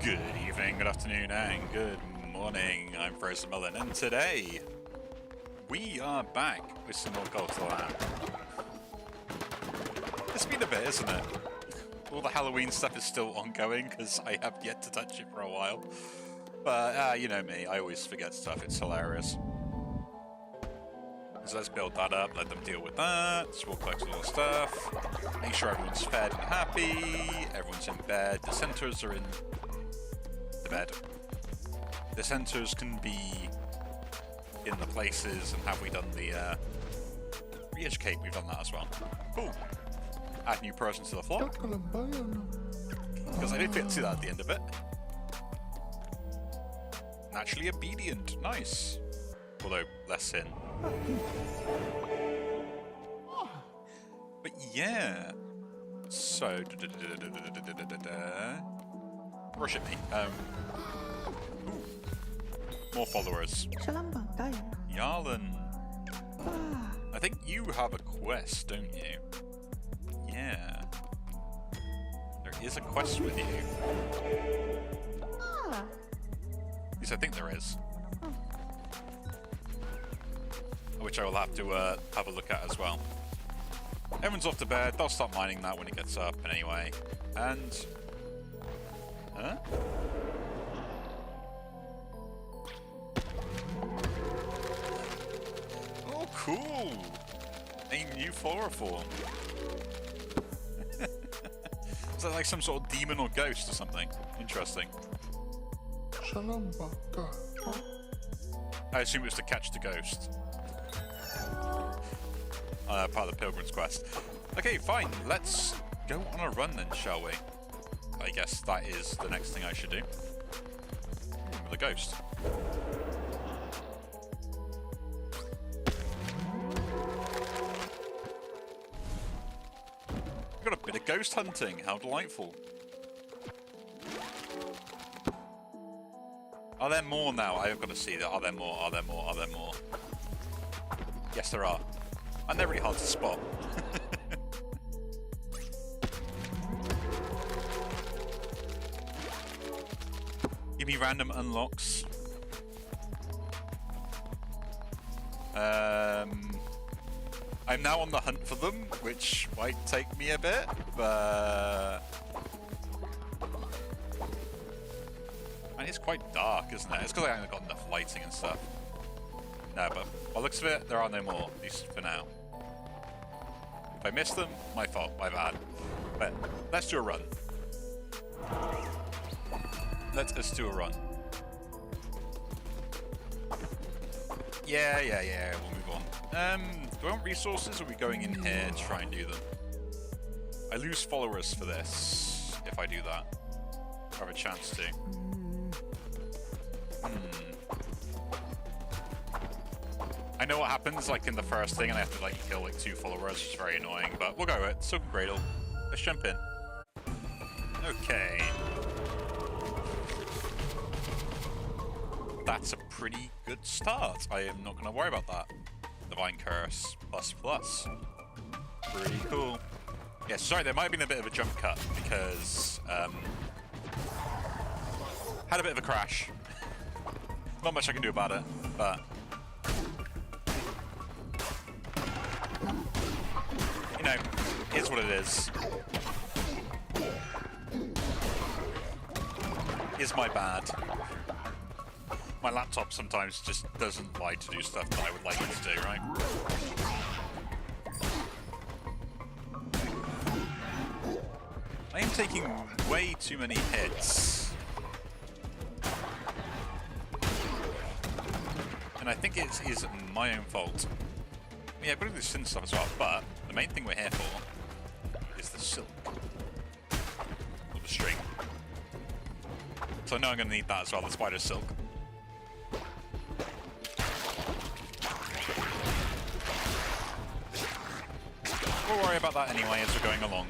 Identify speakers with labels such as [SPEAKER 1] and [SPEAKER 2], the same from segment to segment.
[SPEAKER 1] Good evening, good afternoon, and good morning. I'm Frozen Mullen, and today we are back with some more Cult of the Lamb. It's been a bit, isn't it? All the Halloween stuff is still ongoing because I have yet to touch it for a while. But you know me, I always forget stuff. It's hilarious. So let's build that up, let them deal with that. So we'll collect all the stuff. Make sure everyone's fed and happy. Everyone's in bed. The centers are in the bed. The centers can be in the places. And have we done the re-educate? We've done that as well. Cool. Add new person to the flock. Because I did fit to that at the end of it. Naturally obedient. Nice. Although, less sin. But yeah. So, worship me. Ooh. More followers. Yarlan. I think you have a quest, don't you? Yeah. There is a quest with you. At least I think there is. Which I will have to have a look at as well. Everyone's off to bed. They'll start mining that when it gets up anyway. And... huh? Oh, cool! A new follower form. Is that like some sort of demon or ghost or something? Interesting. I assume it was to catch the ghost. Part of the Pilgrim's Quest. Okay, fine. Let's go on a run then, shall we? I guess that is the next thing I should do. With a ghost. We've got a bit of ghost hunting. How delightful. Are there more now? I've got to see that. Are there more? Are there more? Are there more? Yes, there are. And they're really hard to spot. Give me random unlocks. I'm now on the hunt for them, which might take me a bit, but... and it's quite dark, isn't it? It's because I haven't got enough lighting and stuff. No, but by the looks of it, there are no more, at least for now. If I missed them, my fault, my bad. But let's do a run. Let us do a run. Yeah, we'll move on. Do I want resources, or are we going in here to try and do them? I lose followers for this, if I do that. I have a chance to. I know what happens, like, in the first thing, and I have to, like, kill, like, 2 followers, which is very annoying, but we'll go with it. Silken Cradle. Let's jump in. Okay. That's a pretty good start. I am not going to worry about that. Divine Curse ++. Pretty cool. Yeah, sorry, there might have been a bit of a jump cut, because, had a bit of a crash. Not much I can do about it, but... you know, it's what it is. Is my bad. My laptop sometimes just doesn't like to do stuff that I would like it to do, right? I am taking way too many hits. And I think it is my own fault. Yeah, I've got to do the sin stuff as well, but the main thing we're here for is the silk. Or the string. So I know I'm going to need that as well, the spider silk. We'll worry about that anyway as we're going along.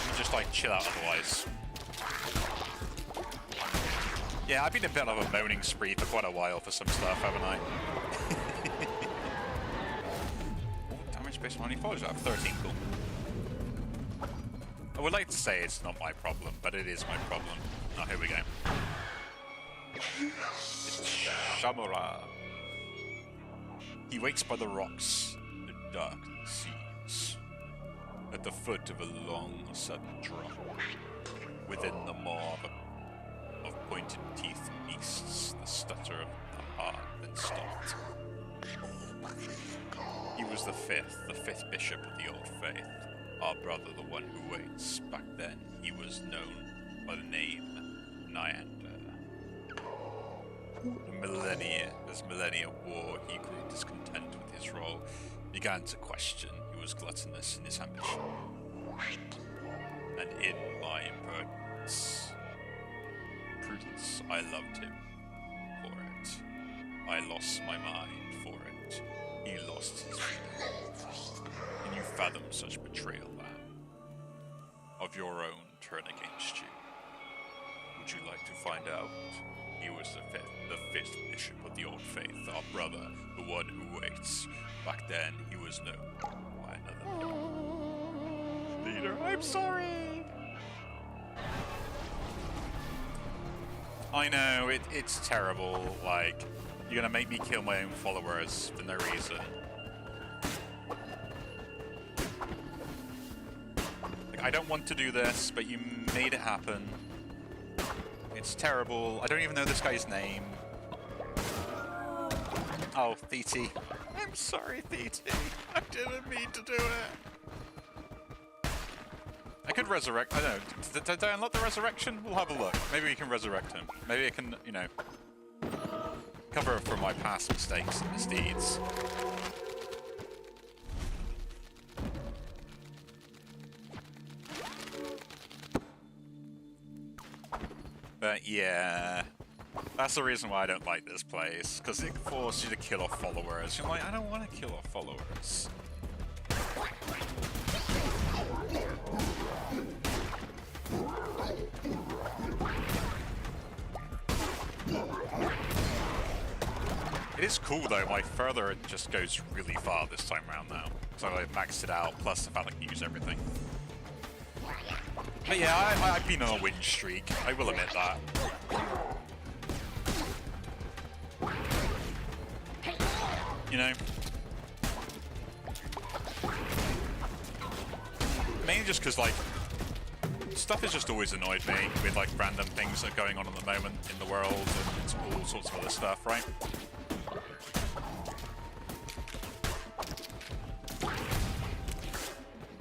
[SPEAKER 1] We'll just like chill out otherwise. Yeah, I've been a bit of a moaning spree for quite a while for some stuff, haven't I? Based on how many followers I have. 13, cool. I would like to say it's not my problem, but it is my problem. Oh, here we go. It's Shamura. He waits by the rocks, the darkened seas, at the foot of a long, sudden drop, within the maw of pointed teeth beasts, the stutter of the heart then stopped. He was the fifth bishop of the old faith, our brother, the one who waits. Back then, he was known by the name Nyander. As millennia wore, he grew discontent with his role, began to question. He was gluttonous in his ambition, and in my prudence, I loved him for it. I lost my mind for it. He lost his freedom. Can you fathom such betrayal, man? Of your own turn against you? Would you like to find out? He was the fifth bishop of the old faith, our brother, the one who waits. Back then, he was known by another name. Leader, I'm sorry! I know, it's terrible, like, you're gonna make me kill my own followers for no reason. Like, I don't want to do this, but you made it happen. It's terrible. I don't even know this guy's name. Oh, Theety. I'm sorry, Theety. I didn't mean to do it. I could resurrect. I don't know. Did I unlock the resurrection? We'll have a look. Maybe we can resurrect him. Maybe I can, you know, cover for my past mistakes and misdeeds. But yeah, that's the reason why I don't like this place, because it forces you to kill off followers. You're like, I don't want to kill off followers. It is cool though, my further it just goes really far this time around now. So I maxed it out, plus the fact I can use everything. But yeah, I've been on a win streak, I will admit that. You know? Mainly just because, like, stuff has just always annoyed me with, like, random things that are going on at the moment in the world and all sorts of other stuff, right?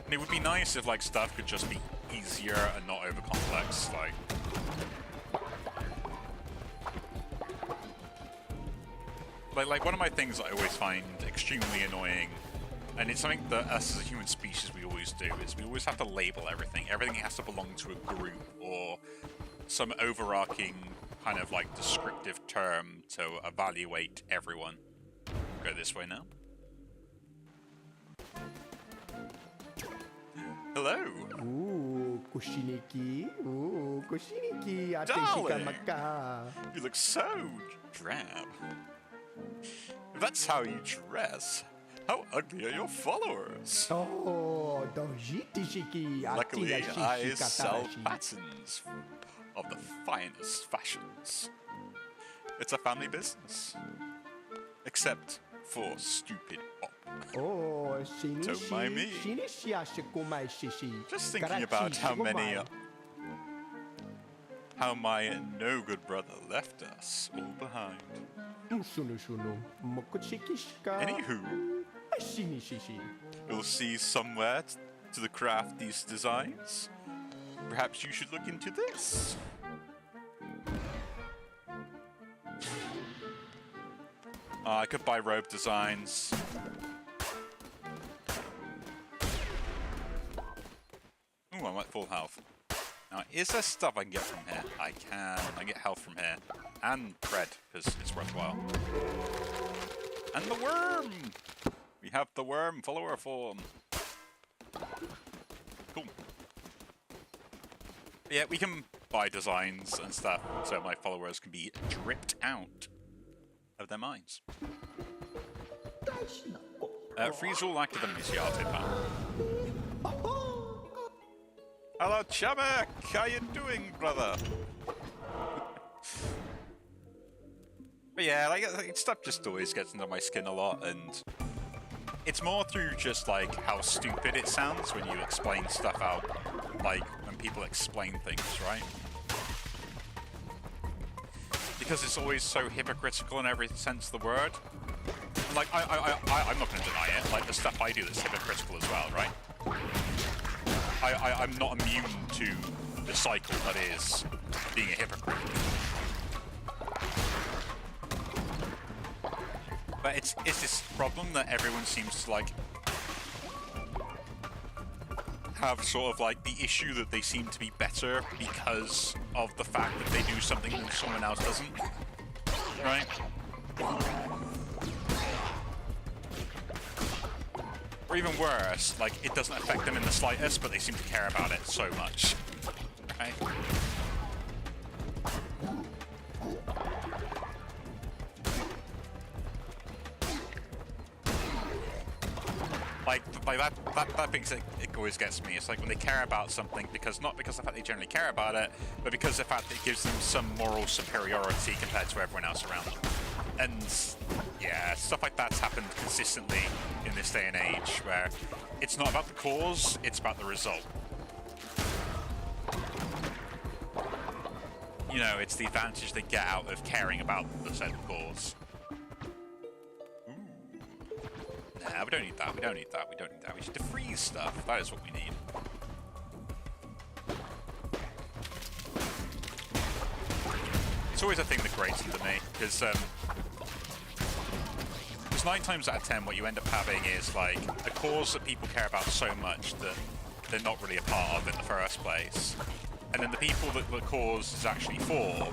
[SPEAKER 1] And it would be nice if, like, stuff could just be easier and not over complex, like one of my things that I always find extremely annoying, and it's something that us as a human species we always do, is we always have to label everything. Everything has to belong to a group or some overarching kind of like descriptive term to evaluate everyone. Go this way now. Hello.
[SPEAKER 2] Ooh, kushiniki. Ooh, kushiniki.
[SPEAKER 1] Darling, you look so drab. If that's how you dress, how ugly are your followers?
[SPEAKER 2] Oh, dojitishiki.
[SPEAKER 1] Luckily, I sell patterns of the finest fashions. It's a family business. Except for stupid Bob.
[SPEAKER 2] Oh,
[SPEAKER 1] Don't mind me. Just thinking about how my no-good brother left us all behind. Anywho, you'll see somewhere to the craft these designs. Perhaps you should look into this. I could buy robe designs. Ooh, I'm at full health. Now, is there stuff I can get from here? I can. I get health from here. And cred, because it's worthwhile. And the worm! We have the worm follower form. Cool. But yeah, we can buy designs and stuff so my followers can be dripped out of their minds. Freeze all active enemies, yeah, I'll take that. Hello, Chamak! How you doing, brother? But yeah, like stuff just always gets under my skin a lot, and it's more through just like how stupid it sounds when you explain stuff out, like when people explain things, right? Because it's always so hypocritical in every sense of the word. And like I'm not going to deny it. Like the stuff I do that's hypocritical as well, right? I'm not immune to the cycle that is being a hypocrite. But it's this problem that everyone seems to like have sort of like the issue that they seem to be better because of the fact that they do something that someone else doesn't, right? Or even worse, like it doesn't affect them in the slightest, but they seem to care about it so much, right? Like that thing it always gets me. It's like when they care about something not because of the fact they generally care about it, but because of the fact that it gives them some moral superiority compared to everyone else around them. And yeah, stuff like that's happened consistently in this day and age, where it's not about the cause, it's about the result. You know, it's the advantage they get out of caring about the said cause. Nah, we don't need that, we don't need that, we don't need that. We should defreeze stuff, that is what we need. It's always a thing that grates into me, because 9 times out of 10 what you end up having is like a cause that people care about so much that they're not really a part of in the first place. And then the people that the cause is actually for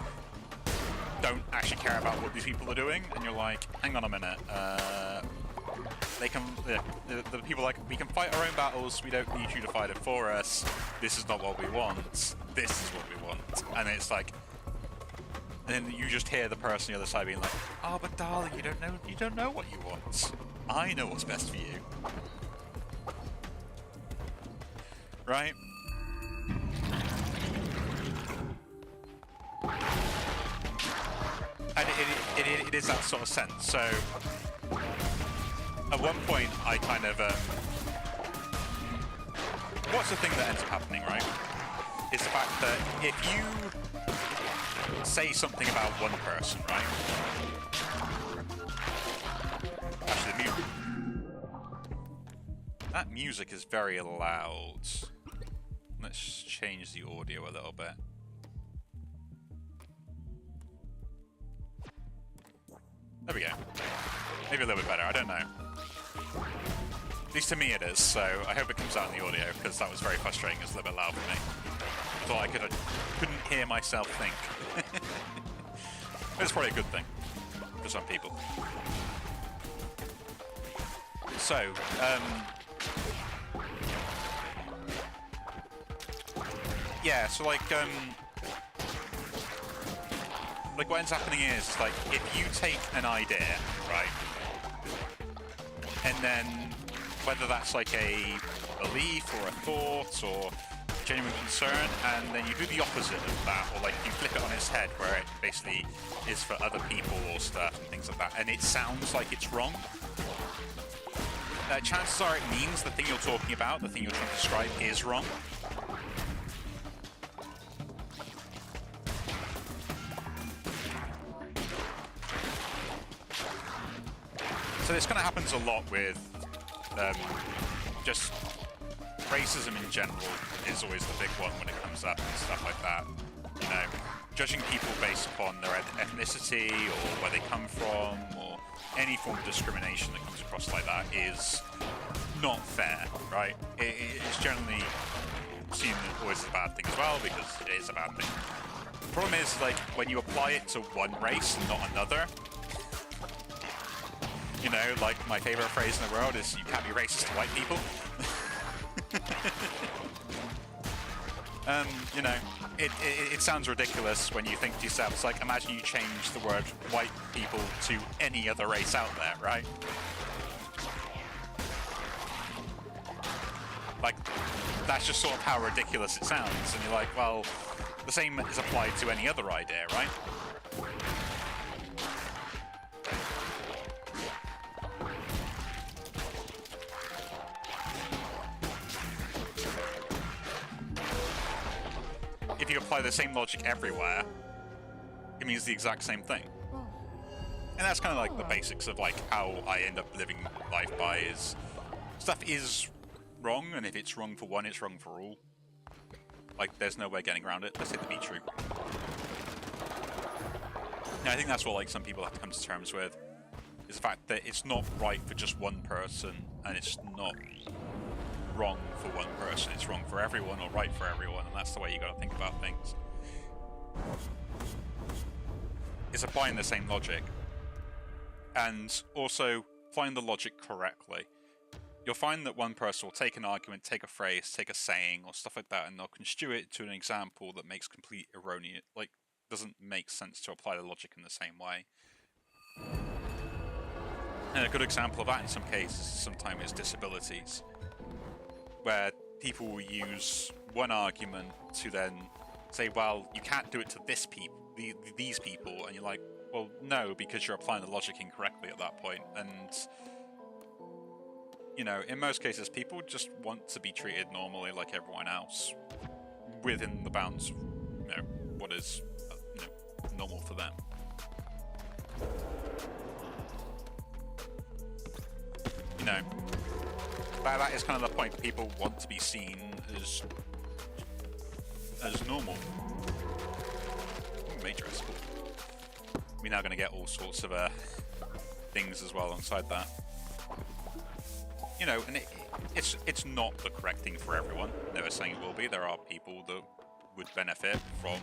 [SPEAKER 1] don't actually care about what these people are doing, and you're like, hang on a minute, they can, the people are like, we can fight our own battles, we don't need you to fight it for us, this is not what we want, this is what we want. And it's like, and then you just hear the person on the other side being like, oh, but darling, you don't know what you want. I know what's best for you. Right? And it is that sort of sense. So, at one point, I kind of, what's the thing that ends up happening, right? Is the fact that if you say something about one person, right? Actually, that music is very loud. Let's change the audio a little bit. There we go. Maybe a little bit better, I don't know. At least to me it is, so I hope it comes out in the audio, because that was very frustrating. It was a little bit loud for me. I thought I couldn't hear myself think. It's probably a good thing for some people. So, yeah, so like what ends up happening is, like, if you take an idea, right, and then whether that's like a belief or a thought or genuine concern, and then you do the opposite of that, or like you flip it on its head where it basically is for other people or stuff and things like that, and it sounds like it's wrong, chances are it means the thing you're talking about, the thing you're trying to describe, is wrong. So this kind of happens a lot with just racism in general is always the big one when it comes up and stuff like that. You know, judging people based upon their ethnicity or where they come from or any form of discrimination that comes across like that is not fair, right? It's generally seen always as a bad thing as well, because it is a bad thing. The problem is, like, when you apply it to one race and not another, you know, like my favorite phrase in the world is, you can't be racist to white people. You know, it sounds ridiculous when you think to yourself, it's like, imagine you change the word white people to any other race out there, right? Like, that's just sort of how ridiculous it sounds. And you're like, well, the same is applied to any other idea, right? If you apply the same logic everywhere, it means the exact same thing. And that's kind of like the basics of like how I end up living life by is stuff is wrong, and if it's wrong for one, it's wrong for all. Like, there's no way getting around it. Let's hit the beach route. And I think that's what like some people have to come to terms with, is the fact that it's not right for just one person, and it's not wrong for one person. It's wrong for everyone or right for everyone, and that's the way you got to think about things. It's applying the same logic, and also applying the logic correctly. You'll find that one person will take an argument, take a phrase, take a saying, or stuff like that, and they'll construe it to an example that makes complete erroneous, like, doesn't make sense to apply the logic in the same way. And a good example of that in some cases sometimes is disabilities, where people will use one argument to then say, well, you can't do it to these people, and you're like, well, no, because you're applying the logic incorrectly at that point. And you know, in most cases, people just want to be treated normally like everyone else, within the bounds of, you know, what is, you know, normal for them. You know, that is kind of the point. People want to be seen as normal. Ooh, major escort. We're now going to get all sorts of things as well alongside that. You know, and it's not the correct thing for everyone. Never saying it will be. There are people that would benefit from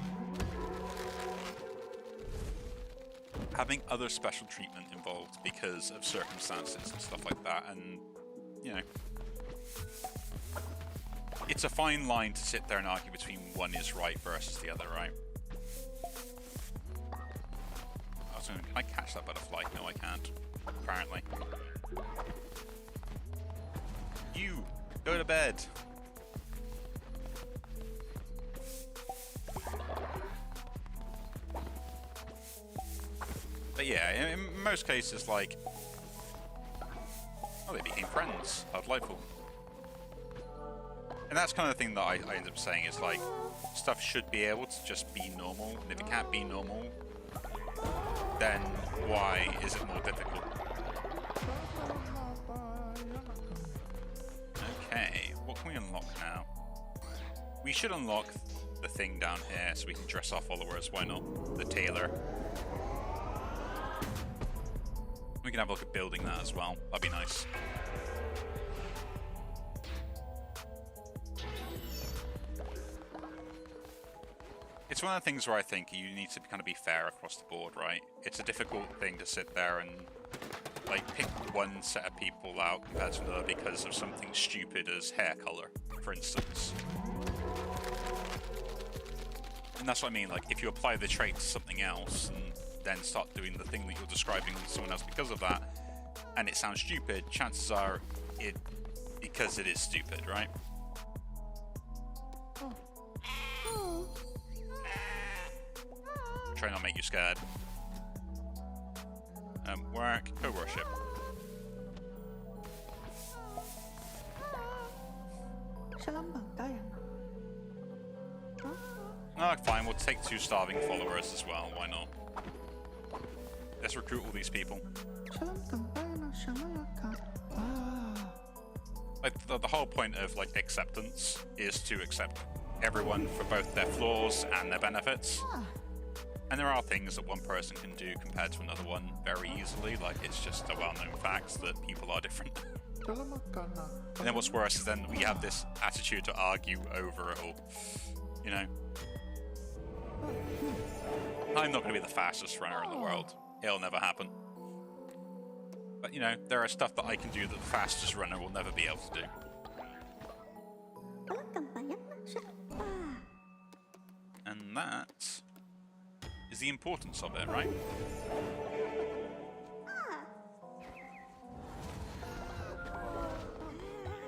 [SPEAKER 1] having other special treatment involved because of circumstances and stuff like that. And, you know, it's a fine line to sit there and argue between one is right versus the other, right? Can I catch that butterfly? No, I can't. Apparently. You! Go to bed! But yeah, in most cases, like... oh, they became friends. How delightful. And that's kind of the thing that I end up saying is, like, stuff should be able to just be normal, and if it can't be normal, then why is it more difficult? Okay, what can we unlock now? We should unlock the thing down here so we can dress our followers, why not? The tailor. We can have a look at building that as well, that'd be nice. It's one of the things where I think you need to kind of be fair across the board, right? It's a difficult thing to sit there and like pick one set of people out compared to another because of something stupid as hair color, for instance. And that's what I mean, like if you apply the trait to something else and then start doing the thing that you're describing to someone else because of that, and it sounds stupid, chances are it because it is stupid, right? Try not to make you scared. Work, co-worship. Oh, fine, we'll take 2 starving followers as well, why not? Let's recruit all these people. Like, the whole point of, like, acceptance is to accept everyone for both their flaws and their benefits. And there are things that one person can do compared to another one very easily, like it's just a well-known fact that people are different. And then what's worse is then we have this attitude to argue over it all, you know. I'm not going to be the fastest runner in the world. It'll never happen. But, you know, there are stuff that I can do that the fastest runner will never be able to do. And that is the importance of it, right?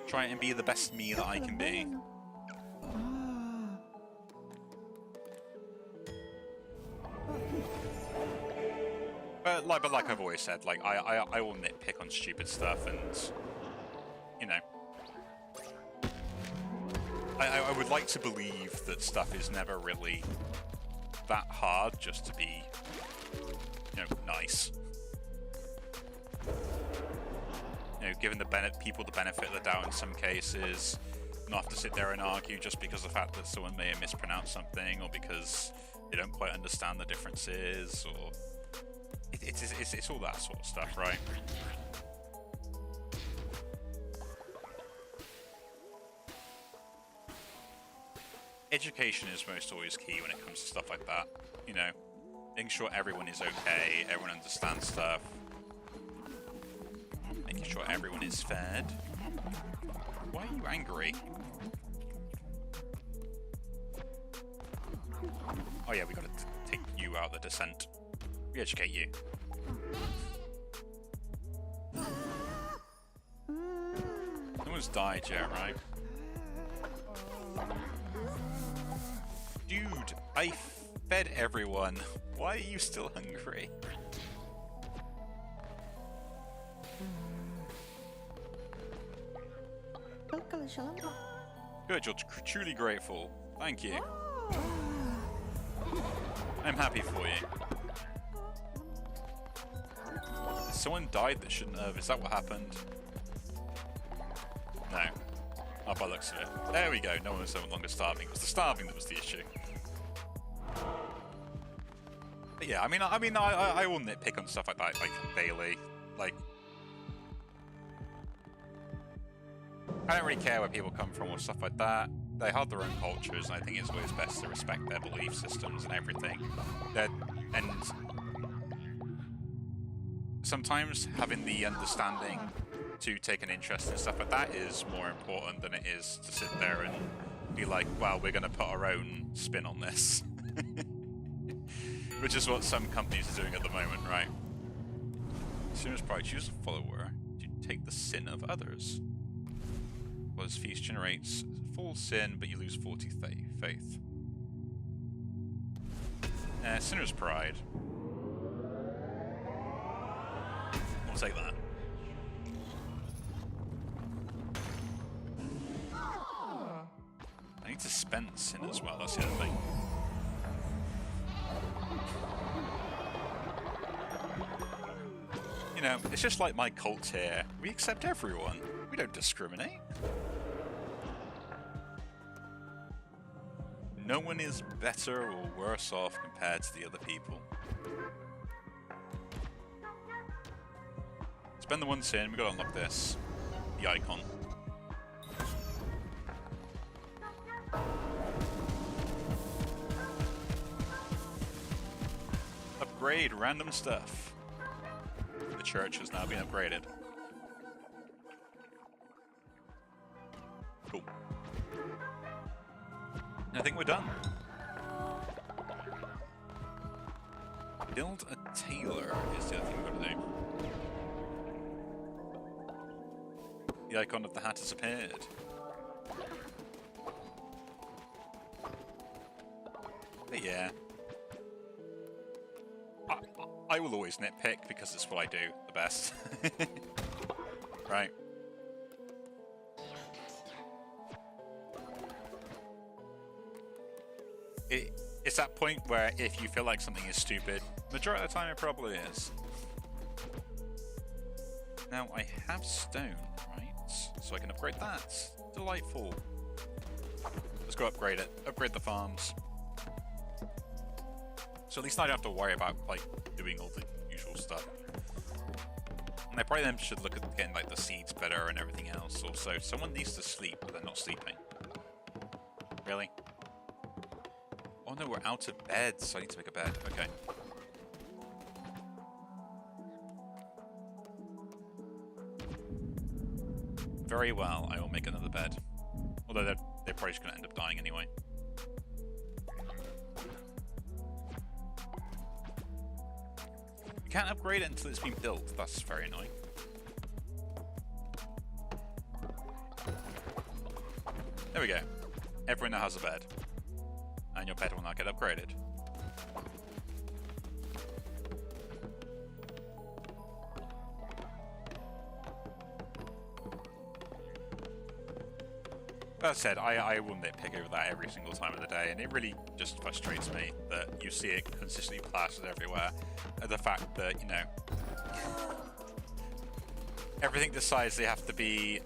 [SPEAKER 1] Try and be the best me that I can be. but like I've always said, like I will nitpick on stupid stuff, and you know, I would like to believe that stuff is never really that hard just to be, you know, nice. You know, giving the people the benefit of the doubt in some cases, not have to sit there and argue just because of the fact that someone may have mispronounced something, or because they don't quite understand the differences, or it's all that sort of stuff, right? Education is most always key when it comes to stuff like that, you know, making sure everyone is okay, everyone understands stuff, making sure everyone is fed. Why are you angry? Oh yeah, we gotta take you out of the descent. Re-educate you. No one's died yet, right? Dude, I fed everyone. Why are you still hungry? Good, you're truly grateful. Thank you. I'm happy for you. Someone died that shouldn't have. Is that what happened? No. Not by the looks of it. There we go. No one was no longer starving. It was the starving that was the issue. But yeah, I will nitpick on stuff like that, like daily. Like, I don't really care where people come from or stuff like that. They have their own cultures, and I think it's always best to respect their belief systems and everything. And sometimes having the understanding to take an interest in stuff like that is more important than it is to sit there and be like, well, we're going to put our own spin on this. Which is what some companies are doing at the moment, right? As soon as probably choose a follower to take the sin of others. Well, this feast generates full sin, but you lose 40 faith. Sinner's Pride. We'll take that. I need to spend sin as well, that's the other thing. You know, it's just like my cult here. We accept everyone. We don't discriminate. No one is better or worse off compared to the other people. Spend the one sin, we gotta unlock this. The icon. Upgrade random stuff. The church has now been upgraded. Cool. I think we're done. Build a tailor is the other thing we're going to do. The icon of the hat has appeared. But yeah. I will always nitpick because it's what I do the best. Right. It's that point where if you feel like something is stupid, majority of the time it probably is. Now I have stone, right? So I can upgrade that. Delightful. Let's go upgrade it. Upgrade the farms. So at least I don't have to worry about like doing all the usual stuff. And I probably then should look at getting like the seeds better and everything else. Also, someone needs to sleep, but they're not sleeping. Really? Oh no, we're out of beds, so I need to make a bed. Okay. Very well, I will make another bed. Although they're probably just going to end up dying anyway. You can't upgrade it until it's been built. That's very annoying. There we go. Everyone now has a bed. And your bed will now get upgraded. That said, I will nitpick over that every single time of the day, and it really just frustrates me that you see it consistently plastered everywhere. And the fact that, you know, everything decides they have to be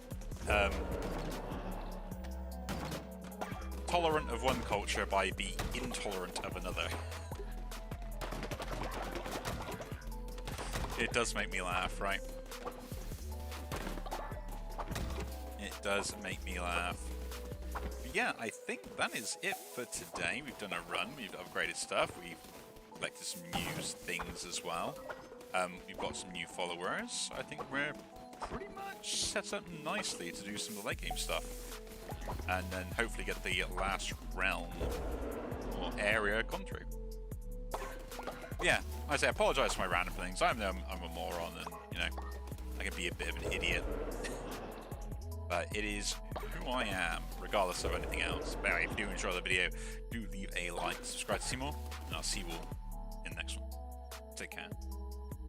[SPEAKER 1] tolerant of one culture by be intolerant of another. It does make me laugh, right? It does make me laugh. But yeah, I think that is it for today. We've done a run, we've upgraded stuff, we've collected some new things as well. We've got some new followers. I think we're pretty much set up nicely to do some of the late game stuff. And then hopefully get the last realm or area gone through. Yeah, I say I apologise for my random things. I know I'm a moron and, you know, I can be a bit of an idiot. But it is who I am, regardless of anything else. But anyway, if you do enjoy the video, do leave a like, subscribe to see more, and I'll see you all in the next one. Take care.